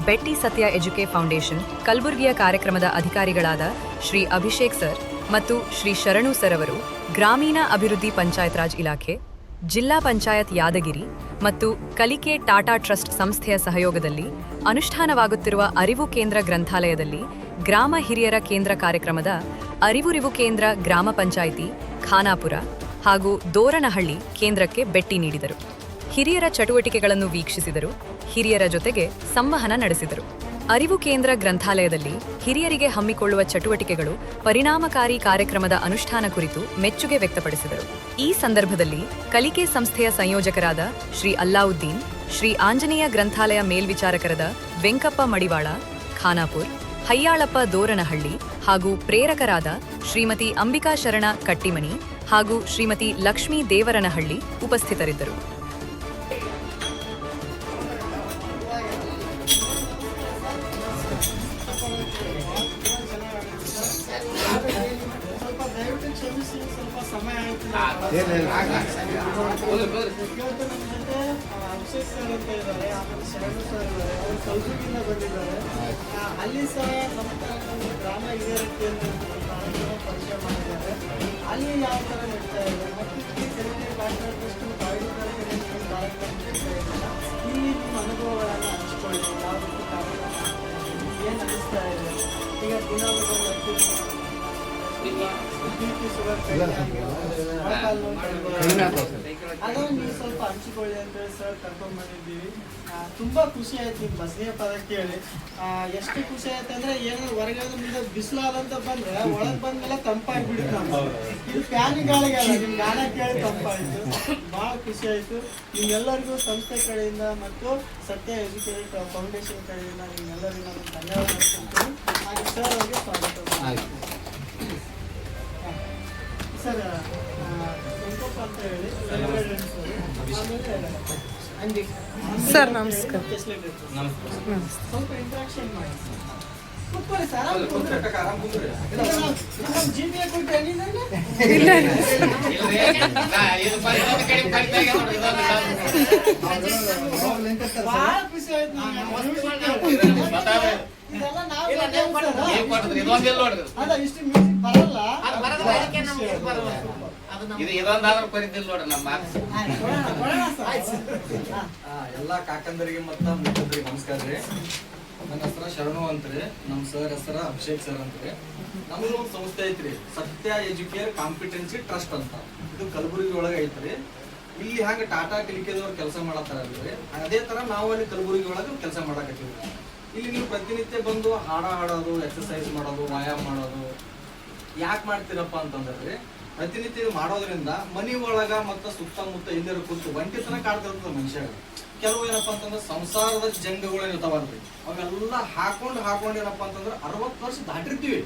ಬೆಟ್ಟಿ ಸತ್ಯ ಎಜುಕೆ ಫೌಂಡೇಶನ್ ಕಲಬುರಗಿಯ ಕಾರ್ಯಕ್ರಮದ ಅಧಿಕಾರಿಗಳಾದ ಶ್ರೀ ಅಭಿಷೇಕ್ ಸರ್ ಮತ್ತು ಶ್ರೀ ಶರಣು ಸರ್ ಅವರು ಗ್ರಾಮೀಣ ಅಭಿವೃದ್ಧಿ ಪಂಚಾಯತ್ ರಾಜ್ ಇಲಾಖೆ, ಜಿಲ್ಲಾ ಪಂಚಾಯತ್ ಯಾದಗಿರಿ ಮತ್ತು ಕಲಿಕೆ ಟಾಟಾ ಟ್ರಸ್ಟ್ ಸಂಸ್ಥೆಯ ಸಹಯೋಗದಲ್ಲಿ ಅನುಷ್ಠಾನವಾಗುತ್ತಿರುವ ಅರಿವು ಕೇಂದ್ರ ಗ್ರಂಥಾಲಯದಲ್ಲಿ ಗ್ರಾಮ ಹಿರಿಯರ ಕೇಂದ್ರ ಕಾರ್ಯಕ್ರಮದ ಅರಿವು ಕೇಂದ್ರ ಗ್ರಾಮ ಪಂಚಾಯಿತಿ ಖಾನಾಪುರ ಹಾಗೂ ದೋರನಹಳ್ಳಿ ಕೇಂದ್ರಕ್ಕೆ ಭೇಟಿ ನೀಡಿದರು. ಹಿರಿಯರ ಚಟುವಟಿಕೆಗಳನ್ನು ವೀಕ್ಷಿಸಿದರು. ಹಿರಿಯರ ಜೊತೆಗೆ ಸಂವಹನ ನಡೆಸಿದರು. ಅರಿವು ಕೇಂದ್ರ ಗ್ರಂಥಾಲಯದಲ್ಲಿ ಹಿರಿಯರಿಗೆ ಹಮ್ಮಿಕೊಳ್ಳುವ ಚಟುವಟಿಕೆಗಳು ಪರಿಣಾಮಕಾರಿ ಕಾರ್ಯಕ್ರಮದ ಅನುಷ್ಠಾನ ಕುರಿತು ಮೆಚ್ಚುಗೆ ವ್ಯಕ್ತಪಡಿಸಿದರು. ಈ ಸಂದರ್ಭದಲ್ಲಿ ಕಲಿಕೆ ಸಂಸ್ಥೆಯ ಸಂಯೋಜಕರಾದ ಶ್ರೀ ಅಲ್ಲಾವುದ್ದೀನ್, ಶ್ರೀ ಆಂಜನೇಯ ಗ್ರಂಥಾಲಯ ಮೇಲ್ವಿಚಾರಕರಾದ ವೆಂಕಪ್ಪ ಮಡಿವಾಳ ಖಾನಾಪುರ್, ಹಯ್ಯಾಳಪ್ಪ ದೋರನಹಳ್ಳಿ ಹಾಗೂ ಪ್ರೇರಕರಾದ ಶ್ರೀಮತಿ ಅಂಬಿಕಾ ಶರಣ ಕಟ್ಟಿಮನಿ ಹಾಗೂ ಶ್ರೀಮತಿ ಲಕ್ಷ್ಮೀ ದೇವರನಹಳ್ಳಿ ಉಪಸ್ಥಿತರಿದ್ದರು. ಅಭಿಷೇಕ್ ಸರ್ ಅಂತ ಇದ್ದಾರೆ, ಆಮೇಲೆ ಶರಣು ಸರ್ ಇದ್ದಾರೆ, ಅವರು ಕಲಬುರಗಿಯಿಂದ ಬಂದಿದ್ದಾರೆ. ಅಲ್ಲಿ ಸಹ ನಮ್ಮ ಗ್ರಾಮ ಹಿರಿಯರ ಕೇಂದ್ರ ಪರಿಚಯ ಮಾಡಿದ್ದಾರೆ. ಅಲ್ಲಿ ಯಾವ ಥರ ನಡೀತಾ ಇದೆ ಮತ್ತು ಕಲಿಕೆ ಟಾಟಾ ಟ್ರಸ್ಟ್ ಇಲ್ಲಿ ನಿಮ್ಮ ಅನುಭವಗಳನ್ನು ಹಂಚ್ಕೊಳ್ಳಿ. ಯಾವ ರೀತಿ ಕಾರ್ಯಕ್ರಮ ಏನು ಅನಿಸ್ತಾ ಇದೆ ಈಗ ಅದನ್ನು ನೀವು ಸ್ವಲ್ಪ ಹಂಚಿಕೊಳ್ಳಿ ಅಂತೇಳಿ ಸರ್ ಕರ್ಕೊಂಡ್ ಬಂದಿದ್ದೀವಿ. ತುಂಬಾ ಖುಷಿ ಆಯ್ತು ನಿಮ್ಮ ಬಸನೆಯ ಪದ ಕೇಳಿ. ಎಷ್ಟು ಖುಷಿ ಆಯ್ತು ಅಂದ್ರೆ ಏನೋ ಹೊರಗಡೆ ಮುಂದೆ ಬಿಸಿಲಾದಂತ ಬಂದ್ರೆ ಒಳಗ್ ಬಂದ್ಮೇಲೆ ತಂಪಾಗ್ಬಿಡುತ್ತೆ. ಇದು ಫ್ಯಾನ್ ಗಾಳಿಗಲ್ಲ, ನಿಮ್ ಗಾನ ಕೇಳಿ ತಂಪಾಯ್ತು. ಬಹಳ ಖುಷಿ ಆಯ್ತು. ನಿಮ್ಮೆಲ್ಲರಿಗೂ ಸಂಸ್ಥೆ ಕಡೆಯಿಂದ ಮತ್ತು ಸತ್ಯ ಎಜುಕೇಟ್ ಫೌಂಡೇಶನ್ ಕಡೆಯಿಂದ ನಿಮ್ಮೆಲ್ಲರಿಗೂ ನಾನು ಧನ್ಯವಾದ ಮಾಡ್ತೀನಿ. ಹಾಗೆ ಸರ್ ಅವರಿಗೆ ಸ್ವಾಗತ. ಸರ್ ವೆಂಕಪ್ಪ ಅಂತ ಹೇಳಿ ಸರ್ ನಮಸ್ಕಾರ. ಸ್ವಲ್ಪ ಇಂಟ್ರಾಕ್ಷನ್ ಮಾಡಿ ಕೂತ್ಕೊಳ್ಳಿ ಸರ್. ಜಿಟಿಎ ಕೊಟ್ಟು ಬಹಳ ಖುಷಿ ಆಯ್ತು. ಇದೆಲ್ಲ ನಾವು ಅಲ್ಲ, ಇಷ್ಟು ಮ್ಯೂಸಿಕ್ ಬರಲ್ಲ. ಎಲ್ಲ ಕಾಕಂದರಿಗೆ ಮತ್ತು ಮುಖಂಡರಿಗೆ ನಮಸ್ಕಾರ ರೀ. ನನ್ನ ಹೆಸರ ಶರಣು ಅಂತ್ರಿ, ನಮ್ಮ ಸರ್ ಹೆಸರ ಅಭಿಷೇಕ್ ಸರ್ ಅಂತ್ರಿ. ನಮ್ದು ಒಂದು ಸಂಸ್ಥೆ ಐತ್ರಿ, ಸತ್ಯ ಎಜುಕೇರ್ ಕಾಂಪಿಟೆನ್ಸಿ ಟ್ರಸ್ಟ್ ಅಂತ. ಇದು ಕಲಬುರಗಿ ಒಳಗೆ ಐತ್ರಿ. ಇಲ್ಲಿ ಹಂಗೆ ಟಾಟಾ ಕಲಿಕೆದವ್ರು ಕೆಲಸ ಮಾಡತ್ತಾರಲ್ರಿ, ಅದೇ ತರ ನಾವು ಅಲ್ಲಿ ಕಲಬುರಗಿ ಒಳಗೆ ಕೆಲಸ ಮಾಡಕತ್ತೀವಿ. ಇಲ್ಲಿ ನೀವು ಪ್ರತಿನಿತ್ಯ ಬಂದು ಹಾಡೋದು, ಎಕ್ಸರ್ಸೈಸ್ ಮಾಡೋದು, ವ್ಯಾಯಾಮ ಮಾಡೋದು ಯಾಕೆ ಮಾಡ್ತೀರಪ್ಪ ಅಂತಂದ್ರೆ ಪ್ರತಿನಿತ್ಯ ಮಾಡೋದ್ರಿಂದ ಮನಿ ಒಳಗ ಮತ್ತು ಸುತ್ತಮುತ್ತ ಎಲ್ಲರೂ ಕುರಿತು ಒಂಟಿತನ ಕಾಡ್ತಿರ್ತದೆ ಮನುಷ್ಯ. ಕೆಲವು ಏನಪ್ಪಾ ಅಂತಂದ್ರೆ ಸಂಸಾರದ ಜಂಗಗಳು ಇರ್ತಾವಲ್ರಿ, ಅವೆಲ್ಲ ಹಾಕೊಂಡು ಏನಪ್ಪಾ ಅಂತಂದ್ರೆ 60 ವರ್ಷ ದಾಟಿರ್ತೀವಿ.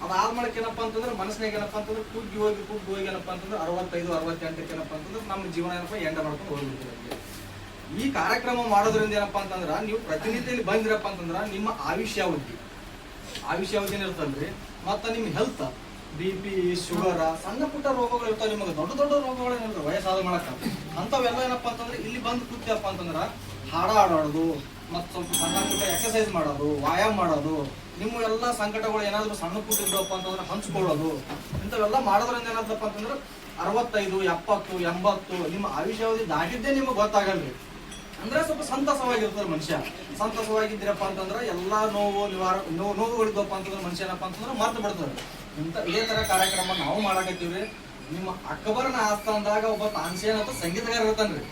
ಅದಾದ್ಮೇಲೆ ಏನಪ್ಪಾ ಅಂತಂದ್ರೆ ಮನಸ್ಸಿನಾಗ ಏನಪ್ಪಾ ಅಂತಂದ್ರೆ ಕುಗ್ಗಿ ಹೋಗಿ ಏನಪ್ಪಾ ಅಂತಂದ್ರೆ 65, 68 ಏನಪ್ಪಾ ಅಂತಂದ್ರೆ ನಮ್ಮ ಜೀವನ ಏನಪ್ಪಾ ಎಂಡ ಮಾಡ್ಕೊಂಡು ಹೋಗ್ಬಿಡ್ತೀವಿ. ಈ ಕಾರ್ಯಕ್ರಮ ಮಾಡೋದ್ರಿಂದ ಏನಪ್ಪಾ ಅಂತಂದ್ರ ನೀವು ಪ್ರತಿನಿತ್ಯ ಇಲ್ಲಿ ಬಂದಿರಪ್ಪ ಅಂತಂದ್ರ ನಿಮ್ಮ ಆಯುಷ್ಯಾವಧಿ ಇರ್ತಲ್ರಿ, ಮತ್ತ ನಿಮ್ ಹೆಲ್ತ್, BP, ಶುಗರ್, ಸಣ್ಣ ಪುಟ್ಟ ರೋಗಗಳು ಇರ್ತಾವ. ನಿಮಗೆ ದೊಡ್ಡ ರೋಗಗಳೇನಿಲ್ಲ ವಯಸ್ಸಾದ ಮಾಡಕ ಅಂತವೆಲ್ಲ ಏನಪ್ಪಾ ಅಂತಂದ್ರೆ ಇಲ್ಲಿ ಬಂದು ಕೂತ್ಯಪ್ಪ ಅಂತಂದ್ರ ಹಾಡಾಡೋದು ಮತ್ ಸ್ವಲ್ಪ ಸಣ್ಣ ಪುಟ್ಟ ಎಕ್ಸರ್ಸೈಸ್ ಮಾಡೋದು, ವ್ಯಾಯಾಮ ಮಾಡೋದು, ನಿಮ್ಮ ಎಲ್ಲ ಸಂಕಟಗಳು ಏನಾದ್ರು ಸಣ್ಣ ಪುಟ್ಟ ಇದ್ದಪ್ಪ ಅಂತಂದ್ರೆ ಹಂಚ್ಕೊಳ್ಳೋದು, ಇಂಥವೆಲ್ಲ ಮಾಡೋದ್ರಿಂದ ಏನಾದಪ್ಪ ಅಂತಂದ್ರೆ 65, 70, 80 ನಿಮ್ಮ ಆಯುಷ್ಯಾವಧಿ ದಾಟಿದ್ದೇ ನಿಮಗೆ ಗೊತ್ತಾಗಲ್ರಿ. ಅಂದ್ರೆ ಸ್ವಲ್ಪ ಸಂತಸವಾಗಿರ್ತಾರೆ ಮನುಷ್ಯ. ಸಂತಸವಾಗಿದ್ದೀರಪ್ಪ ಅಂತಂದ್ರೆ ಎಲ್ಲಾ ನೋವುಗಳಿದ್ದಪ್ಪ ಅಂತಂದ್ರೆ ಮನುಷ್ಯ ಏನಪ್ಪ ಅಂತಂದ್ರೆ ಮರ್ತು ಬಿಡ್ತಾರೆ. ಇದೇ ತರ ಕಾರ್ಯಕ್ರಮ ನಾವು ಮಾಡಾಕತ್ತೀವ್ರಿ. ನಿಮ್ಮ ಅಕ್ಬರನ ಆಸ್ಥಾನದಾಗ ಒಬ್ಬ ತಾನ್ಸೇನ್ ಅಂತ ಸಂಗೀತಗಾರ ಇರ್ತಾನ್ರಿ.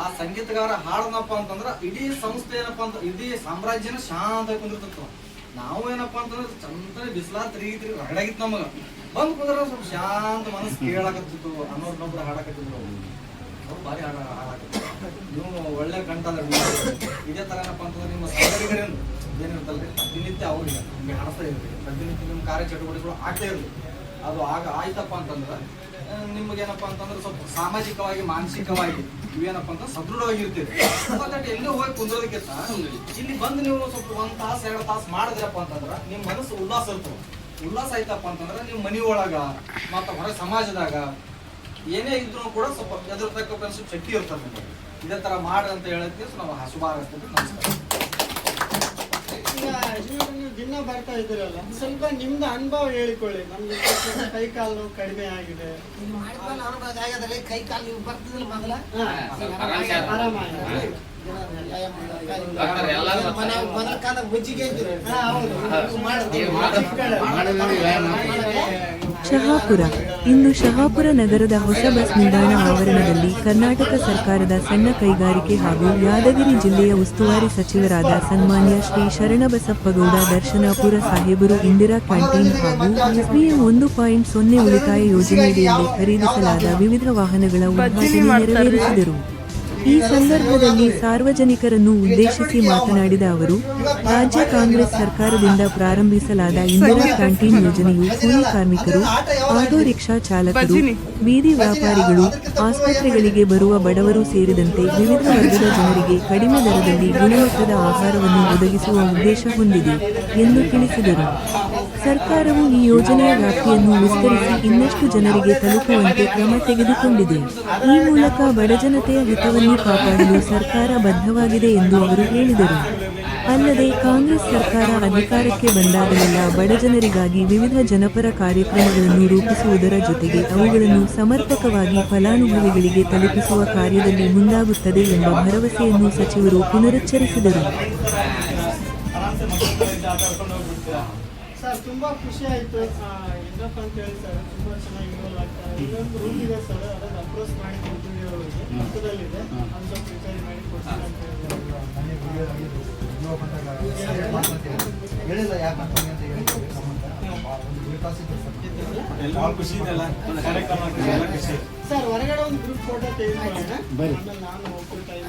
ಆ ಸಂಗೀತಗಾರ ಹಾಡನಪ್ಪ ಅಂತಂದ್ರ ಇಡೀ ಸಂಸ್ಥೆ ಏನಪ್ಪಾ ಅಂತ ಇಡೀ ಸಾಮ್ರಾಜ್ಯನ ಶಾಂತ ಕುಂದಿರ್ತಿರ್ತಾವ. ನಾವು ಏನಪ್ಪಾ ಅಂತಂದ್ರೆ ಚಂದ ಬಿಸಿಲಾ ತಿರುಗಿ ರಗಡಾಗಿತ್ತು. ನಮಗ ಬಂದ್ ಕುಂದ್ರ ಸ್ವಲ್ಪ ಶಾಂತ ಮನಸ್ಸು ಕೇಳಾಕತ್ತಿತ್ತು. ಅನ್ನೋರ್ನೊಬ್ರು ಹಾಡಾಕತ್ತಿದ್ರು, ಅವ್ರು ಭಾರಿ ಹಾಡಾಕತ್ತಿದ್ರು. ನೀವು ಒಳ್ಳೆ ಕಂಠದ ಇದೇ ತರ ಏನಪ್ಪಾ ಅಂತಂದ್ರೆ ನಿಮ್ಮ ಸಹೋದರಿಗರೇನು ಏನಿರ್ತಲ್ರಿ ಪ್ರತಿನಿತ್ಯ ಅವ್ರಿಗೆ ನಿಮ್ಗೆ ಹಾಡಿಸ್ತಾ ಇರ್ರಿ. ಪ್ರತಿನಿತ್ಯ ನಿಮ್ಮ ಕಾರ್ಯ ಚಟುವಟಿಕೆಗಳು ಆಗ್ತಾ ಇರ್ಲಿ. ಅದು ಆಯ್ತಪ್ಪ ಅಂತಂದ್ರೆ ನಿಮ್ಗೇನಪ್ಪಾ ಅಂತಂದ್ರೆ ಸ್ವಲ್ಪ ಸಾಮಾಜಿಕವಾಗಿ, ಮಾನಸಿಕವಾಗಿ ಇವೇನಪ್ಪ ಅಂತ ಸದೃಢವಾಗಿರ್ತೀರಿ. ಎಲ್ಲಿ ಹೋಗಿ ಕುಂದ್ರೋದಕ್ಕಿಂತ ಇಲ್ಲಿ ಬಂದು ನೀವು ಸ್ವಲ್ಪ 1 ತಾಸು 2 ತಾಸು ಮಾಡಿದ್ರಪ್ಪ ಅಂತಂದ್ರ ನಿಮ್ ಮನಸ್ಸು ಉಲ್ಲಾಸ ಇರ್ತದೆ. ಉಲ್ಲಾಸ ಆಯ್ತಪ್ಪ ಅಂತಂದ್ರೆ ನಿಮ್ ಮನಿ ಒಳಗ ಮತ್ತ ಹೊರ ಸಮಾಜದಾಗ ಏನೇ ಇದ್ರು ಕೂಡ ಸ್ವಲ್ಪ ಎದುರ್ತಕ್ಕ ಶಕ್ತಿ ಇರ್ತದೆ. ಇದೇ ತರ ಮಾಡಿ ಅಂತ ಹೇಳಕ್ಕೆ ನಾವು ಶುಭ ಆಗ್ತದೆ. ನಮಸ್ಕಾರ. ಈಗ ಯಜಮಾನರು ನೀವು ದಿನ ಬರ್ತಾ ಇದ್ದೀರಲ್ಲ, ಸ್ವಲ್ಪ ನಿಮ್ದು ಅನುಭವ ಹೇಳಿಕೊಳ್ಳಿ. ನಮ್ಗೆ ಸ್ವಲ್ಪ ಕೈ ಕಾಲು ನೋವು ಕಡಿಮೆ ಆಗಿದೆ. ಕೈ ಕಾಲು ನೀವು ಬರ್ತಿದ್ದಿಲ್ಲ ಮೊದಲ ಆರಾಮಾಗಿದೆ. ಮೊದಲ ಕಾಲ ಬಜ್ಜಿಗೆ ಇದ್ರು. ಶಹಾಪುರ. ಇಂದು ಶಹಾಪುರ ನಗರದ ಹೊಸ ಬಸ್ ನಿಲ್ದಾಣ ಆವರಣದಲ್ಲಿ ಕರ್ನಾಟಕ ಸರ್ಕಾರದ ಸಣ್ಣ ಕೈಗಾರಿಕೆ ಹಾಗೂ ಯಾದಗಿರಿ ಜಿಲ್ಲೆಯ ಉಸ್ತುವಾರಿ ಸಚಿವರಾದ ಸನ್ಮಾನ್ಯ ಶ್ರೀ ಶರಣಬಸಪ್ಪಗೌಡ ದರ್ಶನಾಪುರ ಸಾಹೇಬರು ಇಂದಿರಾ ಕ್ಯಾಂಟೀನ್ ಹಾಗೂ SBM 1.0 ಉಳಿತಾಯ ಯೋಜನೆಯಡಿಯಲ್ಲಿ ಖರೀದಿಸಲಾದ ವಿವಿಧ ವಾಹನಗಳ ಉದ್ಘಾಟನೆ ನೆರವೇರಿಸಿದರು. ಈ ಸಂದರ್ಭದಲ್ಲಿ ಸಾರ್ವಜನಿಕರನ್ನು ಉದ್ದೇಶಿಸಿ ಮಾತನಾಡಿದ ಅವರು, ರಾಜ್ಯ ಕಾಂಗ್ರೆಸ್ ಸರ್ಕಾರದಿಂದ ಪ್ರಾರಂಭಿಸಲಾದ ಇಂದಿರಾ ಕ್ಯಾಂಟೀನ್ ಯೋಜನೆಯು ಕೂಲಿ ಕಾರ್ಮಿಕರು, ಆಟೋ ರಿಕ್ಷಾ ಚಾಲಕರು, ಬೀದಿ ವ್ಯಾಪಾರಿಗಳು, ಆಸ್ಪತ್ರೆಗಳಿಗೆ ಬರುವ ಬಡವರು ಸೇರಿದಂತೆ ವಿವಿಧ ವರ್ಗದ ಜನರಿಗೆ ಕಡಿಮೆ ದರದಲ್ಲಿ ಗುಣಮಟ್ಟದ ಆಹಾರವನ್ನು ಒದಗಿಸುವ ಉದ್ದೇಶ ಹೊಂದಿದೆ ಎಂದು ತಿಳಿಸಿದರು. ಸರ್ಕಾರವು ಈ ಯೋಜನೆಯ ವ್ಯಾಪ್ತಿಯನ್ನು ವಿಸ್ತರಿಸಿ ಇನ್ನಷ್ಟು ಜನರಿಗೆ ತಲುಪುವಂತೆ ಕ್ರಮ ತೆಗೆದುಕೊಂಡಿದೆ. ಈ ಮೂಲಕ ಬಡಜನತೆಯ ಹಿತವನ್ನು ಕಾಪಾಡಲು ಸರ್ಕಾರ ಬದ್ಧವಾಗಿದೆ ಎಂದು ಅವರು ಹೇಳಿದರು. ಅಲ್ಲದೆ ಕಾಂಗ್ರೆಸ್ ಸರ್ಕಾರ ಅಧಿಕಾರಕ್ಕೆ ಬಂದಾಗಲೆಲ್ಲ ಬಡಜನರಿಗಾಗಿ ವಿವಿಧ ಜನಪರ ಕಾರ್ಯಕ್ರಮಗಳನ್ನು ರೂಪಿಸುವುದರ ಜೊತೆಗೆ ಅವುಗಳನ್ನು ಸಮರ್ಪಕವಾಗಿ ಫಲಾನುಭವಿಗಳಿಗೆ ತಲುಪಿಸುವ ಕಾರ್ಯದಲ್ಲಿ ಮುಂದಾಗುತ್ತದೆ ಎಂಬ ಭರವಸೆಯನ್ನು ಸಚಿವರು ಪುನರುಚ್ಚರಿಸಿದರು. ಸರ್ ತುಂಬಾ ಖುಷಿ ಆಯ್ತು. ಏನಪ್ಪ ಅಂತ ಹೇಳಿ ಸರ್, ತುಂಬಾ ಚೆನ್ನಾಗಿ ಇನ್ವಾಲ್ವ್ ಆಗ್ತಾರೆ. ಇನ್ನೊಂದು ರೂಮ್ ಇದೆ ಸರ್, ಅದನ್ನ ಅಪ್ರೋಚ್ ಮಾಡಿ ಕೊಡ್ತೀವಿ ಅವರಿಗೆ, ಪಕ್ಕದಲ್ಲಿದೆ, ಅದು ಸ್ವಲ್ಪ ವಿಚಾರ ಮಾಡಿ ಕೊಡ್ತೀನಿ ಅಂತ ಹೇಳಿಲ್ಲ ಯಾಕಂತ ಅಂತ ಹೇಳಿ ಸರ್. ಹೊರಗಡೆ ಒಂದು ಗ್ರೂಪ್ ಫೋಟೋ ತೆಗೆದುಕೊಳ್ಳೋಣ, ಆಮೇಲೆ ನಾನು ಹೋಗ್ಬಿಟ್ಟು ಟೈಮ್